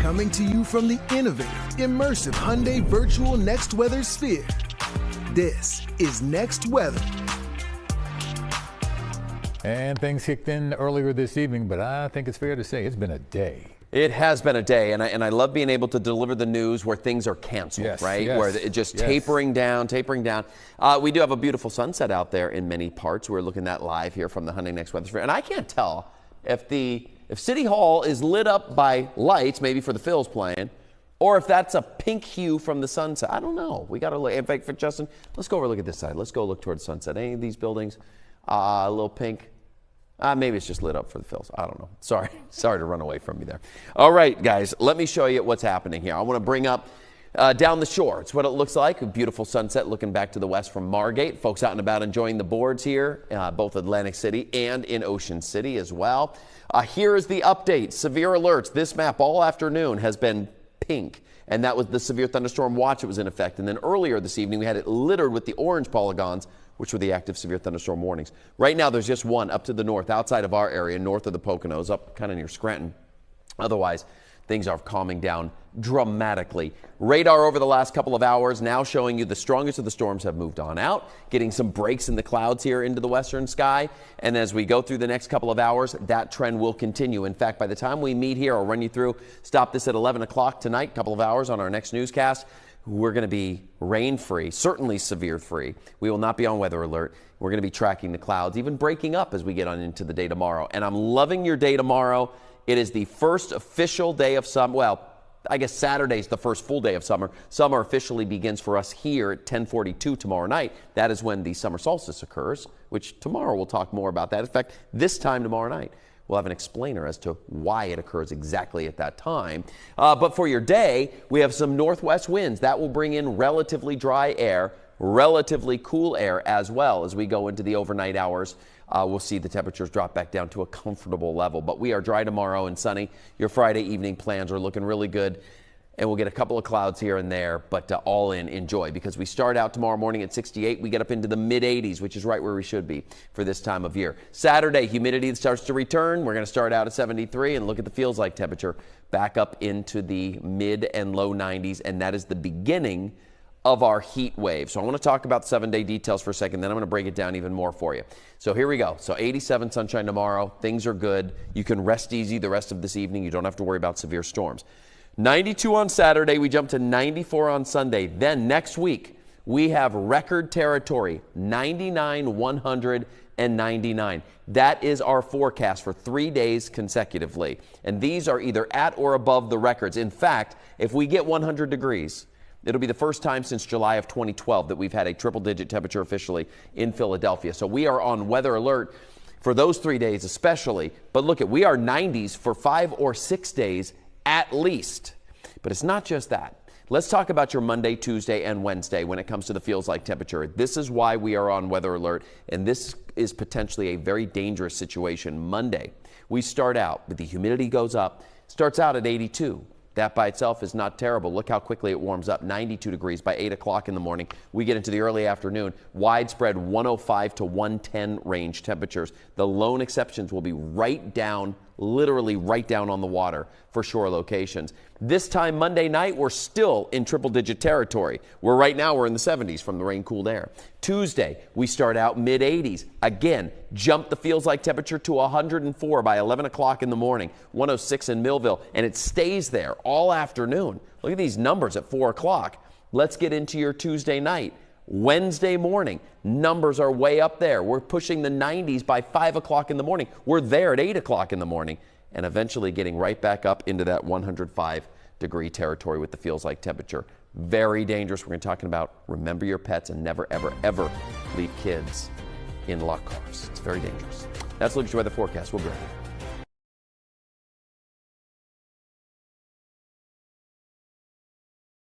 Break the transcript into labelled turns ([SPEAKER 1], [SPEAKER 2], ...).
[SPEAKER 1] Coming to you from the innovative, immersive Hyundai Virtual Next Weather Sphere. This is Next Weather.
[SPEAKER 2] And things kicked in earlier this evening, but I think it's fair to say it's been a day.
[SPEAKER 3] It has been a day, and I love being able to deliver the news where things are canceled, right? Where it just tapering down. We do have a beautiful sunset out there in many parts. We're looking at live here from the Hyundai Next Weather Sphere, and I can't tell if City Hall is lit up by lights, maybe for the Phil's playing, or if that's a pink hue from the sunset. I don't know. We got to look. In fact, for Justin, let's go over look at this side. Let's go look towards sunset. Any of these buildings, a little pink. Maybe it's just lit up for the Phils. I don't know. Sorry to run away from you there. All right, guys, let me show you what's happening here. I want to bring up down the shore. It's what it looks like. A beautiful sunset looking back to the west from Margate. Folks out and about enjoying the boards here, both Atlantic City and in Ocean City as well. Here is the update. Severe alerts. This map all afternoon has been pink, and that was the severe thunderstorm watch that was in effect. And then earlier this evening, we had it littered with the orange polygons, which were the active severe thunderstorm warnings. Right now, there's just one up to the north, outside of our area, north of the Poconos, up kind of near Scranton. Otherwise, things are calming down dramatically. Radar over the last couple of hours now showing you the strongest of the storms have moved on out, getting some breaks in the clouds here into the western sky. And as we go through the next couple of hours, that trend will continue. In fact, by the time we meet here, I'll run you through, stop this at 11 o'clock tonight, couple of hours on our next newscast. We're going to be rain-free, certainly severe-free. We will not be on weather alert. We're going to be tracking the clouds, even breaking up as we get on into the day tomorrow. And I'm loving your day tomorrow. It is the first official day of summer. Well, I guess Saturday's the first full day of summer. Summer officially begins for us here at 10:42 tomorrow night. That is when the summer solstice occurs, which tomorrow we'll talk more about that. In fact, this time tomorrow night, we'll have an explainer as to why it occurs exactly at that time. But for your day, we have some northwest winds. That will bring in relatively dry air, relatively cool air as well as we go into the overnight hours. We'll see the temperatures drop back down to a comfortable level. But we are dry tomorrow and sunny. Your Friday evening plans are looking really good. And we'll get a couple of clouds here and there, but all in, enjoy. Because we start out tomorrow morning at 68. We get up into the mid-80s, which is right where we should be for this time of year. Saturday, humidity starts to return. We're going to start out at 73 and look at the feels like temperature back up into the mid and low 90s. And that is the beginning of our heat wave. So I want to talk about 7-day details for a second, then I'm going to break it down even more for you. So here we go. So 87 sunshine tomorrow. Things are good. You can rest easy the rest of this evening. You don't have to worry about severe storms. 92 on Saturday. We jump to 94 on Sunday. Then next week, we have record territory, 99, 100, and 99. That is our forecast for 3 days consecutively. And these are either at or above the records. In fact, if we get 100 degrees, it'll be the first time since July of 2012 that we've had a triple-digit temperature officially in Philadelphia. So we are on weather alert for those 3 days especially. But look, we are 90s for 5 or 6 days at least. But it's not just that. Let's talk about your Monday, Tuesday, and Wednesday when it comes to the feels like temperature. This is why we are on weather alert, and this is potentially a very dangerous situation. Monday, we start out, but the humidity goes up, starts out at 82. That by itself is not terrible. Look how quickly it warms up. 92 degrees by 8 o'clock in the morning. We get into the early afternoon. Widespread 105 to 110 range temperatures. The lone exceptions will be right down, literally right down on the water for shore locations. This time Monday night, we're still in triple-digit territory. We're in the 70s from the rain-cooled air. Tuesday, we start out mid-80s. Again, jump the feels like temperature to 104 by 11 o'clock in the morning. 106 in Millville, and it stays there all afternoon. Look at these numbers at 4 o'clock. Let's get into your Tuesday night. Wednesday morning, numbers are way up there. We're pushing the 90s by 5 o'clock in the morning. We're there at 8 o'clock in the morning, and eventually getting right back up into that 105-degree territory with the feels like temperature. Very dangerous. We're going to be talking about remember your pets and never, ever, ever leave kids in locked cars. It's very dangerous. That's Lucas' weather forecast. We'll be right back.